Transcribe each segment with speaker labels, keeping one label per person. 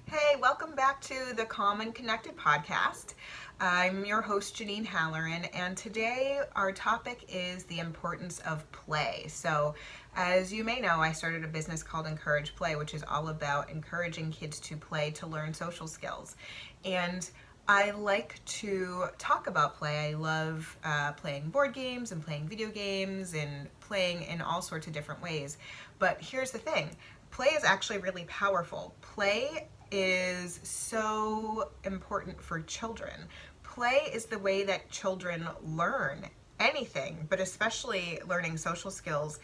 Speaker 1: Hey, welcome back to the Calm and Connected podcast. I'm your host, Janine Halloran, and today our topic is the importance of play. So, as you may know, I started a business called Encourage Play, which is all about encouraging kids to play to learn social skills. And I like to talk about play. I love playing board games and playing video games and playing in all sorts of different ways. But here's the thing. Play is actually really powerful. Play is so important for children. Play is the way that children learn anything, but especially learning social skills.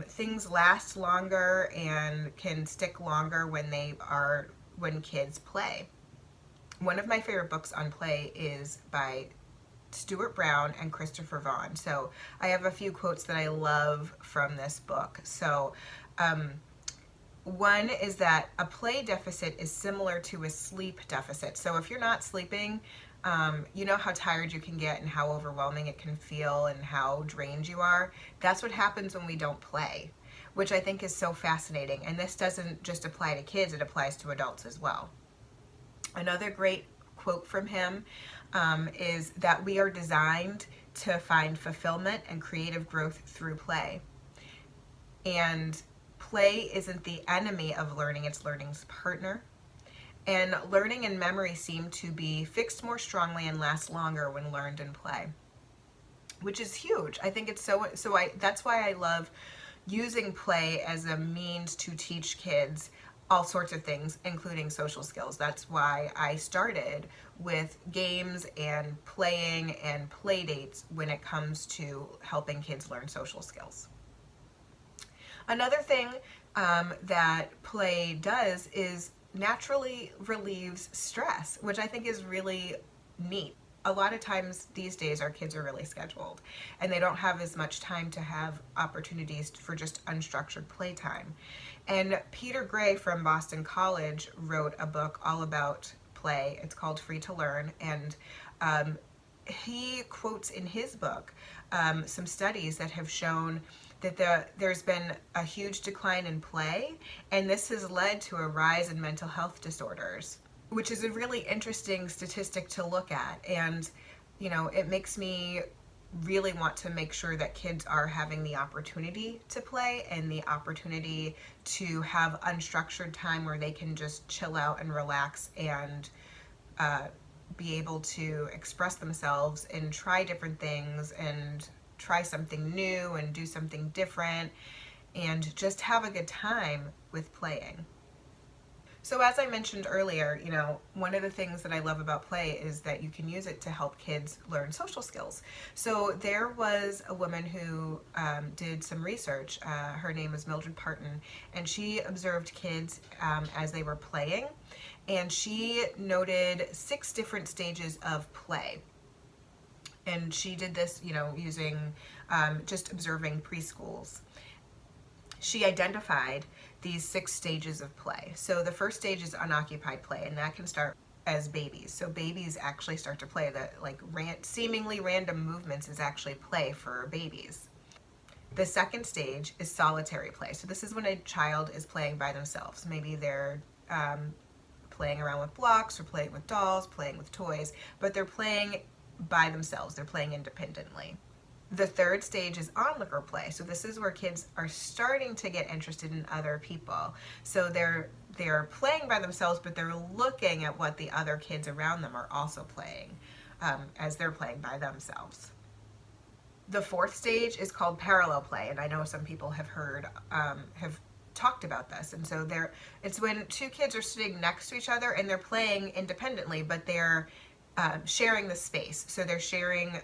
Speaker 1: Things last longer and can stick longer when kids play. One of my favorite books on play is by Stuart Brown and Christopher Vaughn. So I have a few quotes that I love from this book. One is that a play deficit is similar to a sleep deficit. So if you're not sleeping, you know how tired you can get and how overwhelming it can feel and how drained you are. That's what happens when we don't play, which I think is so fascinating. And this doesn't just apply to kids, it applies to adults as well. Another great quote from him is that we are designed to find fulfillment and creative growth through play. And play isn't the enemy of learning, it's learning's partner. And learning and memory seem to be fixed more strongly and last longer when learned in play, which is huge. I think it's that's why I love using play as a means to teach kids all sorts of things, including social skills. That's why I started with games and playing and play dates when it comes to helping kids learn social skills. Another thing that play does is naturally relieves stress, which I think is really neat. A lot of times these days our kids are really scheduled and they don't have as much time to have opportunities for just unstructured playtime. And Peter Gray from Boston College wrote a book all about play. It's called Free to Learn, and he quotes in his book some studies that have shown that there's been a huge decline in play, and this has led to a rise in mental health disorders, which is a really interesting statistic to look at. And it makes me really want to make sure that kids are having the opportunity to play and the opportunity to have unstructured time where they can just chill out and relax and be able to express themselves and try different things and try something new and do something different and just have a good time with playing. So as I mentioned earlier, one of the things that I love about play is that you can use it to help kids learn social skills. So there was a woman who did some research. Her name is Mildred Parten, and she observed kids as they were playing, and she noted 6 different stages of play. And she did this, using just observing preschools. She identified these 6 stages of play. So the first stage is unoccupied play, and that can start as babies. So babies actually start to play. That seemingly random movements is actually play for babies. The second stage is solitary play. So this is when a child is playing by themselves. Maybe they're playing around with blocks or playing with dolls, playing with toys, but they're playing by themselves. They're playing independently. The third stage is onlooker play. So this is where kids are starting to get interested in other people. So they're playing by themselves, but they're looking at what the other kids around them are also playing as they're playing by themselves. The fourth stage is called parallel play, and I know some people have talked about this. And so it's when 2 kids are sitting next to each other and they're playing independently, but they're sharing the space. So they're sharing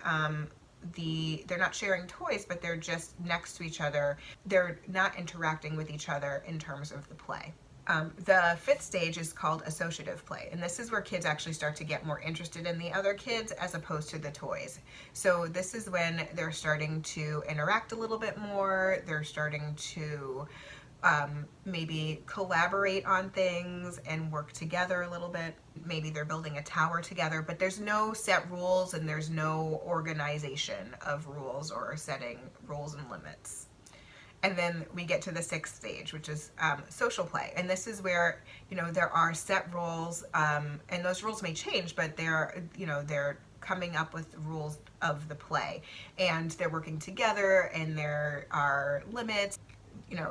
Speaker 1: they're not sharing toys, but they're just next to each other. They're not interacting with each other in terms of the play. The 5th stage is called associative play, and this is where kids actually start to get more interested in the other kids as opposed to the toys. So this is when they're starting to interact a little bit more. They're starting to maybe collaborate on things and work together a little bit. Maybe they're building a tower together, but there's no set rules and there's no organization of rules or setting rules and limits. And then we get to the sixth stage, which is social play. And this is where, there are set rules, and those rules may change, but they're coming up with rules of the play. And they're working together, and there are limits.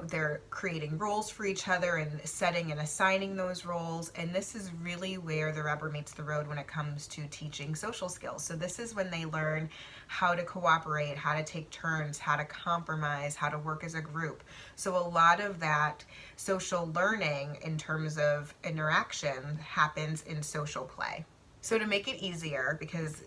Speaker 1: They're creating roles for each other and setting and assigning those roles. And this is really where the rubber meets the road when it comes to teaching social skills. So this is when they learn how to cooperate, how to take turns, how to compromise, how to work as a group. So a lot of that social learning in terms of interaction happens in social play. So to make it easier, because,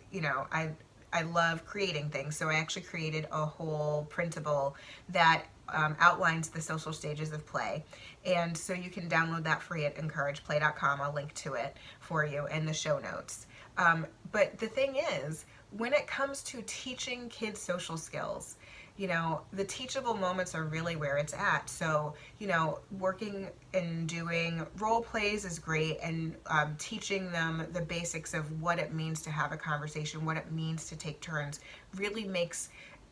Speaker 1: I love creating things, so I actually created a whole printable that outlines the social stages of play. And so you can download that free at encourageplay.com. I'll link to it for you in the show notes. But the thing is, when it comes to teaching kids social skills, the teachable moments are really where it's at. So, working and doing role plays is great, and teaching them the basics of what it means to have a conversation, what it means to take turns, really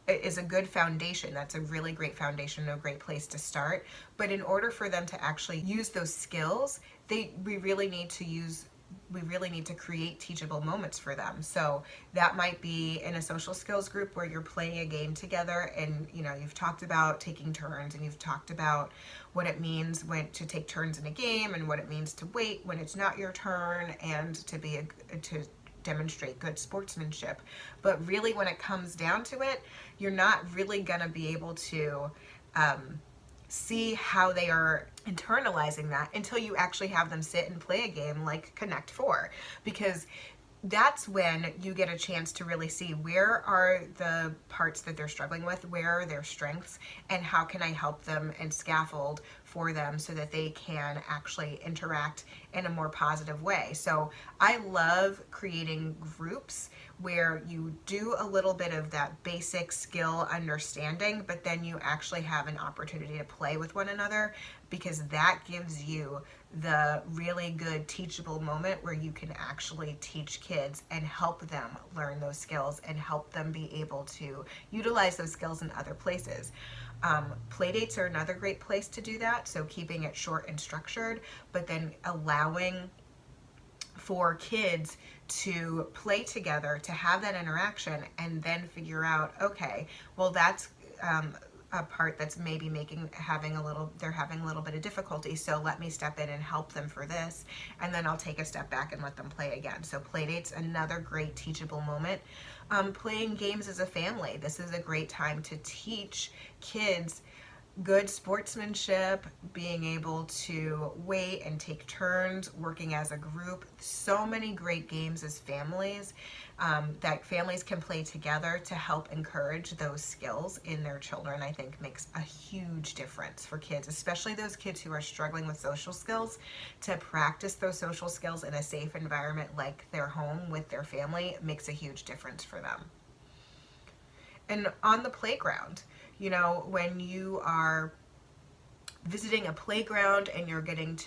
Speaker 1: is a good foundation. That's a really great foundation, a great place to start. But in order for them to actually use those skills, we really need to create teachable moments for them. So that might be in a social skills group where you're playing a game together, and you've talked about taking turns, and you've talked about what it means to take turns in a game, and what it means to wait when it's not your turn, and to demonstrate good sportsmanship. But really, when it comes down to it, you're not really going to be able to see how they are internalizing that until you actually have them sit and play a game like Connect 4, because that's when you get a chance to really see where are the parts that they're struggling with, where are their strengths, and how can I help them and scaffold for them so that they can actually interact in a more positive way. So I love creating groups where you do a little bit of that basic skill understanding, but then you actually have an opportunity to play with one another, because that gives you the really good teachable moment where you can actually teach kids and help them learn those skills and help them be able to utilize those skills in other places. Playdates are another great place to do that, so keeping it short and structured, but then allowing for kids to play together, to have that interaction, and then figure out, okay, well, that's a part that's maybe having a little bit of difficulty, so let me step in and help them for this, and then I'll take a step back and let them play again. So playdate's another great teachable moment. Playing games as a family. This is a great time to teach kids good sportsmanship, being able to wait and take turns, working as a group. So many great games as families that families can play together to help encourage those skills in their children, I think makes a huge difference for kids, especially those kids who are struggling with social skills. To practice those social skills in a safe environment like their home with their family makes a huge difference for them. And on the playground, when you are visiting a playground and you're getting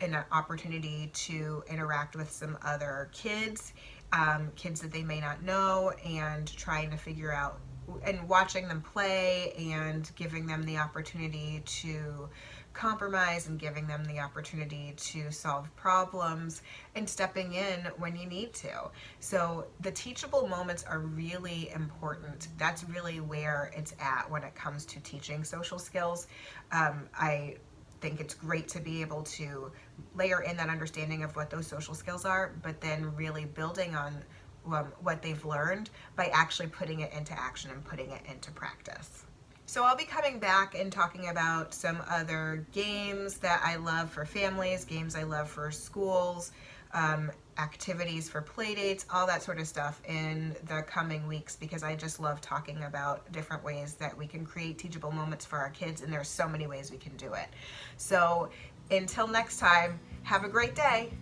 Speaker 1: an opportunity to interact with some other kids that they may not know, and trying to figure out and watching them play and giving them the opportunity to compromise and giving them the opportunity to solve problems and stepping in when you need to. So the teachable moments are really important. That's really where it's at when it comes to teaching social skills. I think it's great to be able to layer in that understanding of what those social skills are, but then really building on what they've learned by actually putting it into action and putting it into practice. So I'll be coming back and talking about some other games that I love for families, games I love for schools, activities for playdates, all that sort of stuff in the coming weeks, because I just love talking about different ways that we can create teachable moments for our kids, and there's so many ways we can do it. So until next time, have a great day.